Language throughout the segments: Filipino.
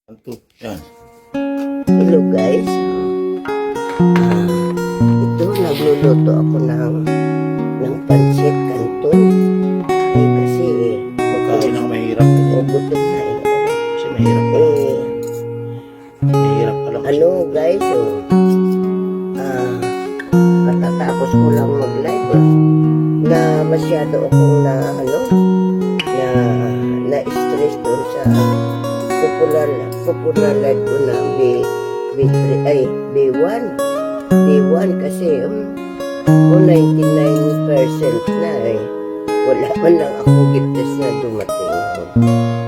Yan. Hello guys. Ito, nagluluto ako ng pancit canton. Ay kasi Pagkain ang mahirap. gutom na eh. Kasi mahirap pa. Mahirap pa lang. Ano guys, katatapos ko lang mag-live na masyado akong na stress doon sa popular live ko na B1 kasi 99% na eh. Wala man lang akong giftes na dumating.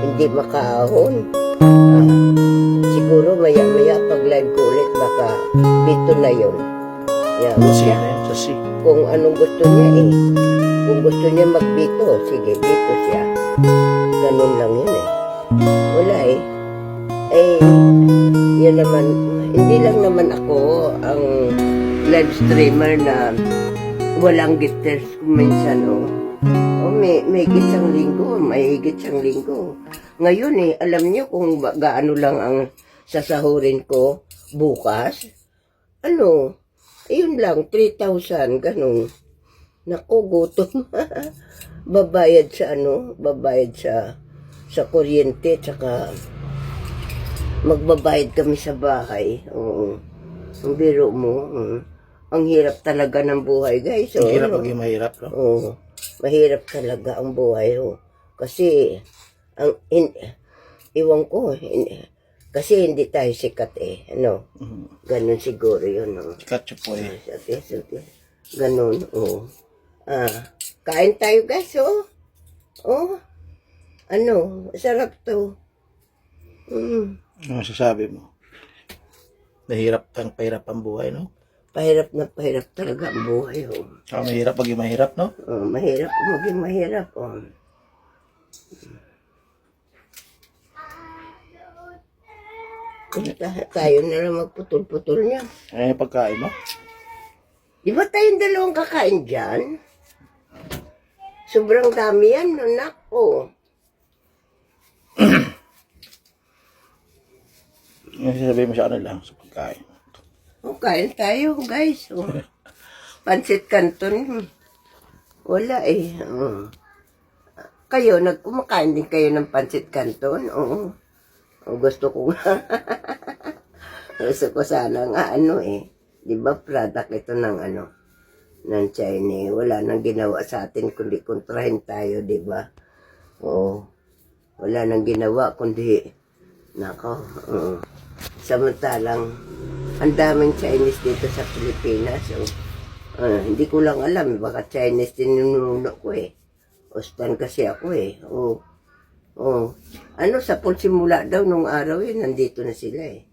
Hindi makaahon. Siguro maya pag live ko ulit baka dito na yun. Yeah, Sa C. kung anong gusto niya eh. Kung gusto niya magbito, sige, dito siya. Ganun lang yun eh. Wala eh. Yan naman, hindi lang naman ako ang live streamer na walang gifters minsan may isang linggo, may higit isang linggo. Ngayon eh, alam niyo kung gaano lang ang sasahurin ko bukas? Ayun lang, 3,000, ganun. Naku, gutom. Babayad sa kuryente, tsaka magbabayad kami sa bahay. Oo. Ang biro mo, ang hirap talaga ng buhay, guys. Ang hirap maging mahirap, no? Oo. Mahirap talaga ang buhay, Kasi, iwan ko, kasi hindi tayo sikat eh, Ganun siguro yun, Sikat siya po eh. Ganun, kain tayo, guys, sarap to. Ano masasabi mo? Pahirap ang buhay, no? Pahirap na pahirap talaga ang buhay, Mahirap maging mahirap, no? Mahirap maging mahirap, Tayo na lang magputol-putol niya. Pagkain mo? Di ba tayong dalawang kakain dyan? Sobrang dami yan, nako. Sasabihin mo sa kanila sa pagkain. Kain tayo, guys. Pancit canton. Wala eh. Kayo, kumakain din kayo ng pancit canton? Oo. Gusto ko nga. Gusto ko sana nga Di ba product ito ng ng Chinese. Wala nang ginawa sa atin kundi kontrahin tayo, di ba? Oo. Wala nang ginawa kundi nako. Samantalang ang daming Chinese dito sa Pilipinas. Hindi ko lang alam, baka Chinese tinununo ko eh. Ostan kasi ako eh. Sa simula daw nung araw nandito na sila eh.